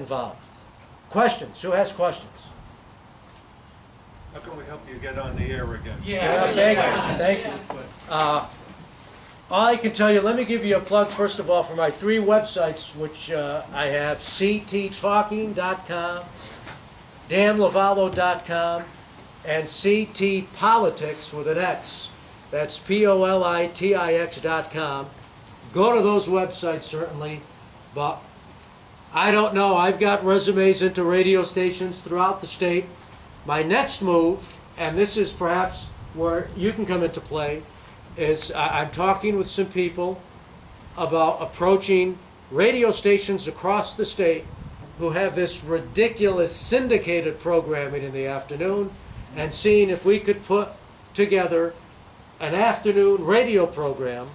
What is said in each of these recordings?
involved. Questions? Who has questions? How can we help you get on the air again? Yeah, thank you. All I can tell you, let me give you a plug, first of all, for my 3 websites, which I have: cttalking.com, danlovallo.com, and ctpolitics with an X. That's politix.com. Go to those websites, certainly, but I don't know. I've got resumes into radio stations throughout the state. My next move, and this is perhaps where you can come into play, is I'm talking with some people about approaching radio stations across the state who have this ridiculous syndicated programming in the afternoon, and seeing if we could put together an afternoon radio program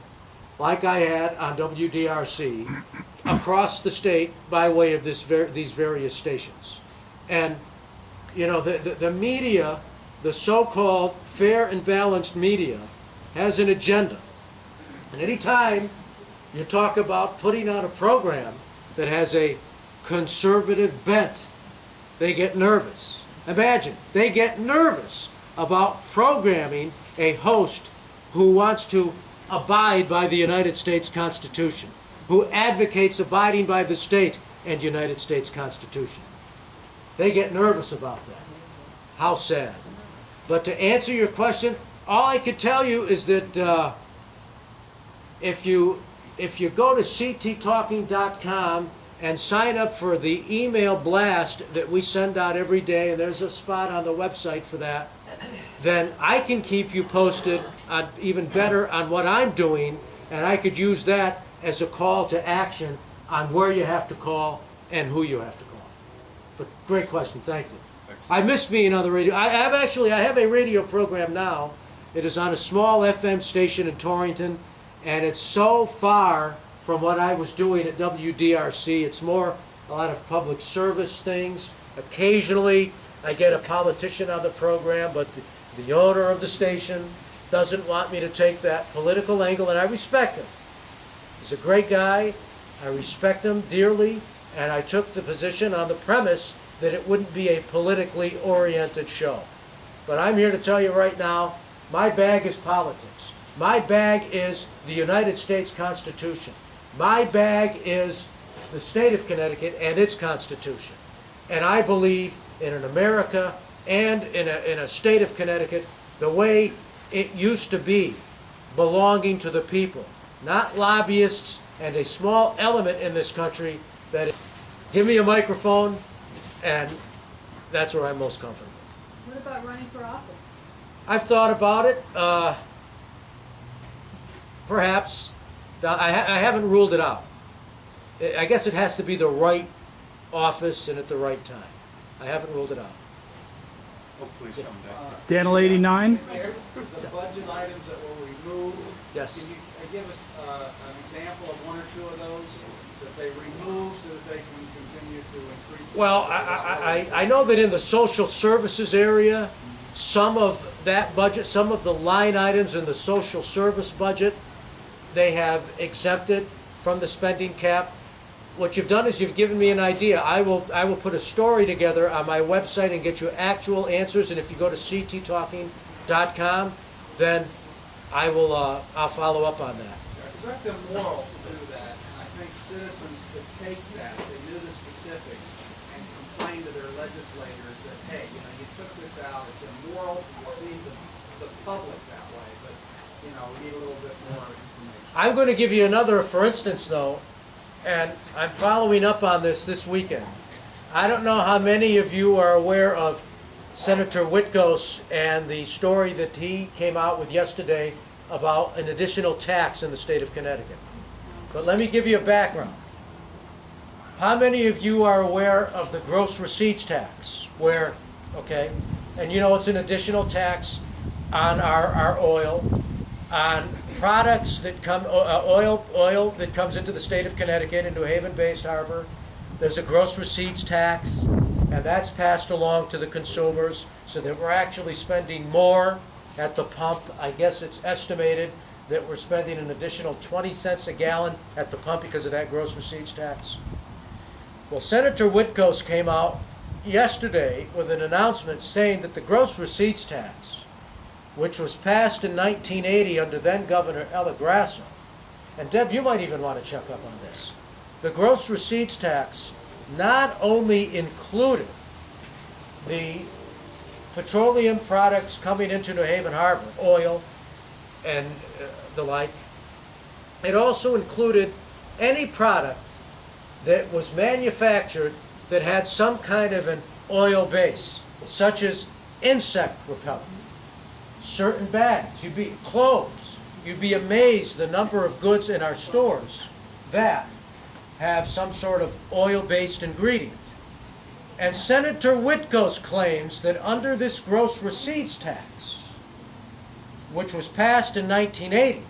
like I had on WDRC across the state by way of these various stations. And you know, the media, the so-called fair and balanced media, has an agenda. And any time you talk about putting out a program that has a conservative bent, they get nervous. Imagine, they get nervous about programming a host who wants to abide by the United States Constitution, who advocates abiding by the state and United States Constitution. They get nervous about that. How sad. But to answer your question, all I can tell you is that if you go to cttalking.com and sign up for the email blast that we send out every day, and there's a spot on the website for that, then I can keep you posted on even better on what I'm doing, and I could use that as a call to action on where you have to call and who you have to call. But great question, thank you. I miss being on the radio. I have a radio program now. It is on a small FM station in Torrington, and it's so far from what I was doing at WDRC. It's more a lot of public service things. Occasionally I get a politician on the program, but the owner of the station doesn't want me to take that political angle, and I respect him. He's a great guy. I respect him dearly, and I took the position on the premise that it wouldn't be a politically oriented show. But I'm here to tell you right now, my bag is politics. My bag is the United States Constitution. My bag is the state of Connecticut and its Constitution. And I believe in an America and in a state of Connecticut the way it used to be, belonging to the people, not lobbyists and a small element in this country that give me a microphone, and that's where I'm most comfortable. What about running for office? I've thought about it. Perhaps. I haven't ruled it out. I guess it has to be the right office and at the right time. I haven't ruled it out. Hopefully someday. Daniel 89. The budget items that were removed. Yes. Can you give us an example of 1 or 2 of those that they removed so that they can continue to increase? Well, I know that in the social services area, some of that budget, some of the line items in the social service budget, they have exempted from the spending cap. What you've done is you've given me an idea. I will put a story together on my website and get you actual answers. And if you go to cttalking.com, then I'll follow up on that. Because that's immoral to do that. And I think citizens could take that, if they knew the specifics, and complain to their legislators that, hey, you took this out. It's immoral to deceive the public that way. But, we need a little bit more information. I'm going to give you another, for instance, though, and I'm following up on this weekend. I don't know how many of you are aware of Senator Whitgos and the story that he came out with yesterday about an additional tax in the state of Connecticut. But let me give you a background. How many of you are aware of the gross receipts tax? And it's an additional tax on our oil, on products that come, oil that comes into the state of Connecticut, into Haven-based harbor. There's a gross receipts tax, and that's passed along to the consumers so that we're actually spending more at the pump. I guess it's estimated that we're spending an additional 20 cents a gallon at the pump because of that gross receipts tax. Well, Senator Whitcoast came out yesterday with an announcement saying that the gross receipts tax, which was passed in 1980 under then Governor Ella Grasso, and Deb, you might even want to check up on this, the gross receipts tax not only included the petroleum products coming into New Haven Harbor, oil and the like, it also included any product that was manufactured that had some kind of an oil base, such as insect repellent, certain bags, clothes. You'd be amazed the number of goods in our stores that have some sort of oil-based ingredient. And Senator Whitcoast claims that under this gross receipts tax, which was passed in 1980,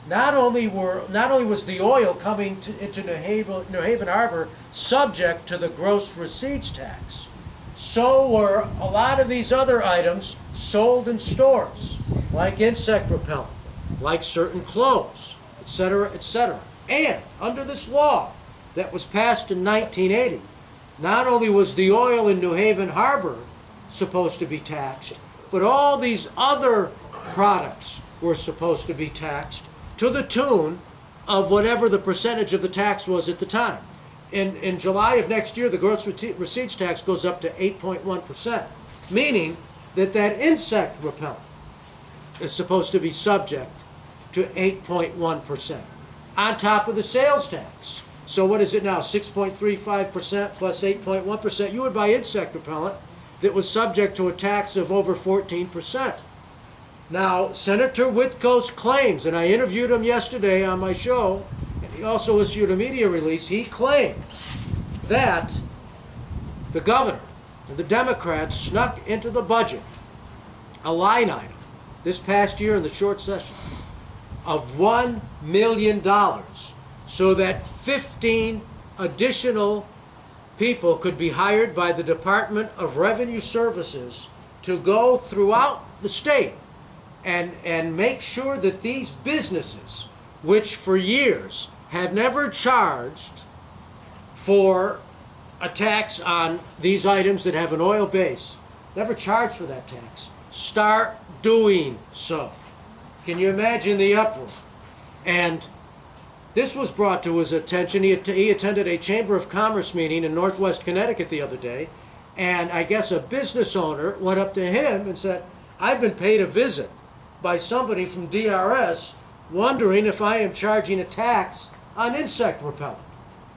not only was the oil coming into New Haven Harbor subject to the gross receipts tax, so were a lot of these other items sold in stores, like insect repellent, like certain clothes, etc., etc. And under this law that was passed in 1980, not only was the oil in New Haven Harbor supposed to be taxed, but all these other products were supposed to be taxed to the tune of whatever the percentage of the tax was at the time. In July of next year, the gross receipts tax goes up to 8.1%, meaning that insect repellent is supposed to be subject to 8.1% on top of the sales tax. So what is it now, 6.35% plus 8.1%? You would buy insect repellent that was subject to a tax of over 14%. Now, Senator Whitcoast claims, and I interviewed him yesterday on my show, and he also issued a media release, he claims that the governor and the Democrats snuck into the budget a line item this past year in the short session of $1 million so that 15 additional people could be hired by the Department of Revenue Services to go throughout the state and make sure that these businesses, which for years have never charged for a tax on these items that have an oil base, never charged for that tax, start doing so. Can you imagine the uproar? And this was brought to his attention. He attended a Chamber of Commerce meeting in Northwest Connecticut the other day, and I guess a business owner went up to him and said, I've been paid a visit by somebody from DRS wondering if I am charging a tax on insect repellent.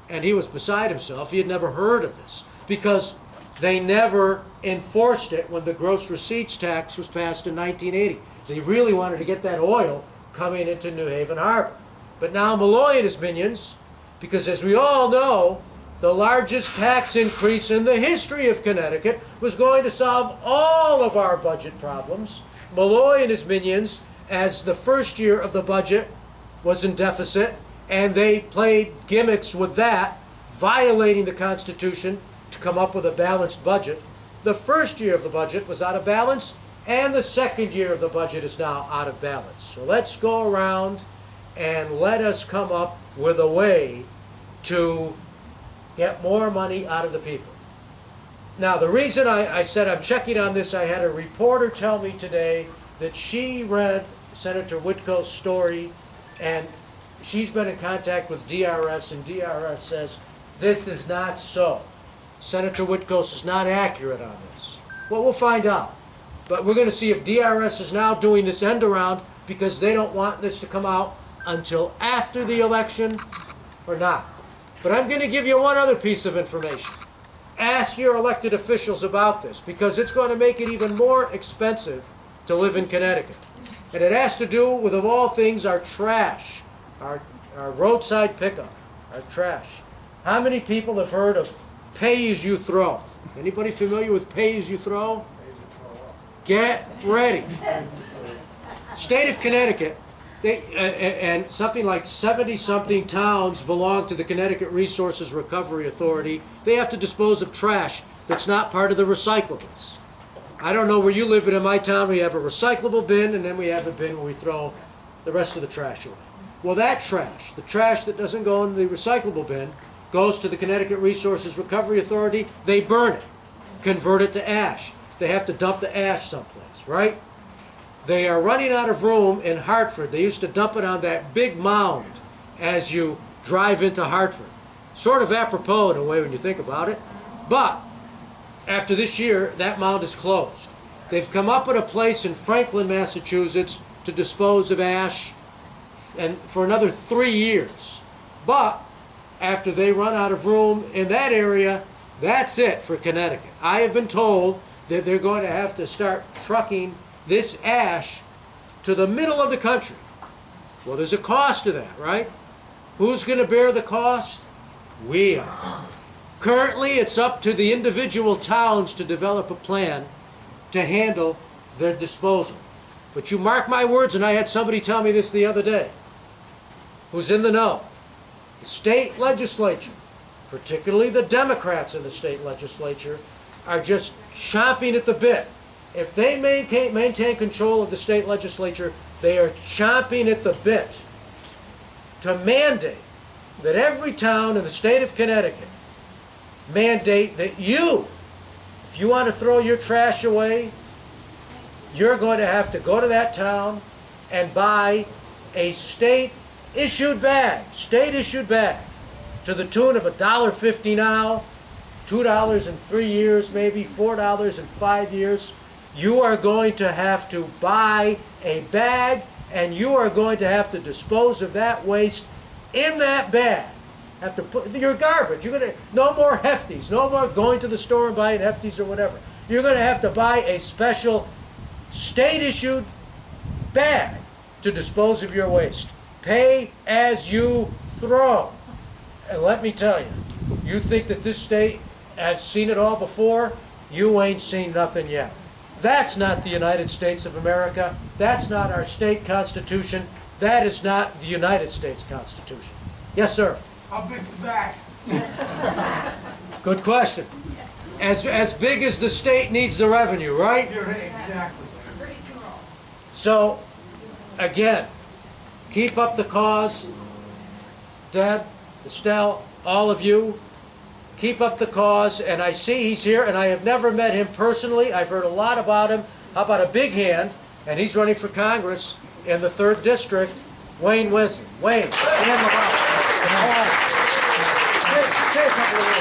And he was beside himself. He had never heard of this because they never enforced it when the gross receipts tax was passed in 1980. They really wanted to get that oil coming into New Haven Harbor. But now Malloy and his minions, because as we all know, the largest tax increase in the history of Connecticut was going to solve all of our budget problems. Malloy and his minions, as the first year of the budget was in deficit, and they played gimmicks with that, violating the Constitution to come up with a balanced budget. The first year of the budget was out of balance, and the second year of the budget is now out of balance. So let's go around and let us come up with a way to get more money out of the people. Now, the reason I said I'm checking on this, I had a reporter tell me today that she read Senator Whitcoast's story, and she's been in contact with DRS, and DRS says this is not so. Senator Whitcoast is not accurate on this. Well, we'll find out. But we're going to see if DRS is now doing this end around because they don't want this to come out until after the election or not. But I'm going to give you one other piece of information. Ask your elected officials about this because it's going to make it even more expensive to live in Connecticut. And it has to do with, of all things, our trash, our roadside pickup, our trash. How many people have heard of pay-as-you-throw? Anybody familiar with pay-as-you-throw? Get ready. State of Connecticut, and something like 70-something towns belong to the Connecticut Resources Recovery Authority. They have to dispose of trash that's not part of the recyclables. I don't know where you live, but in my town we have a recyclable bin, and then we have a bin where we throw the rest of the trash away. Well, that trash, the trash that doesn't go in the recyclable bin, goes to the Connecticut Resources Recovery Authority, they burn it, convert it to ash. They have to dump the ash someplace, right? They are running out of room in Hartford. They used to dump it on that big mound as you drive into Hartford. Sort of apropos in a way when you think about it. But after this year, that mound is closed. They've come up with a place in Franklin, Massachusetts to dispose of ash and for another 3 years. But after they run out of room in that area, that's it for Connecticut. I have been told that they're going to have to start trucking this ash to the middle of the country. Well, there's a cost to that, right? Who's going to bear the cost? We are. Currently, it's up to the individual towns to develop a plan to handle their disposal. But you mark my words, and I had somebody tell me this the other day, who's in the know. The state legislature, particularly the Democrats in the state legislature, are just chomping at the bit. If they maintain control of the state legislature, they are chomping at the bit to mandate that every town in the state of Connecticut mandate that if you want to throw your trash away, you're going to have to go to that town and buy a state-issued bag, to the tune of $1.50 now, $2 in 3 years, maybe $4 in 5 years. You are going to have to buy a bag, and you are going to have to dispose of that waste in that bag. Have to put your garbage. You're going to no more hefties, no more going to the store and buying hefties or whatever. You're going to have to buy a special state-issued bag to dispose of your waste. Pay as you throw. And let me tell you, you think that this state has seen it all before? You ain't seen nothing yet. That's not the United States of America. That's not our state constitution. That is not the United States Constitution. Yes, sir. How big's the bag? Good question. As big as the state needs the revenue, right? You're right, exactly. Pretty small. So, again, keep up the cause. Deb, Estelle, all of you, keep up the cause. And I see he's here, and I have never met him personally. I've heard a lot about him. How about a big hand? And he's running for Congress in the 3rd District, Wayne Winson. Wayne, stand up. Say a couple of words.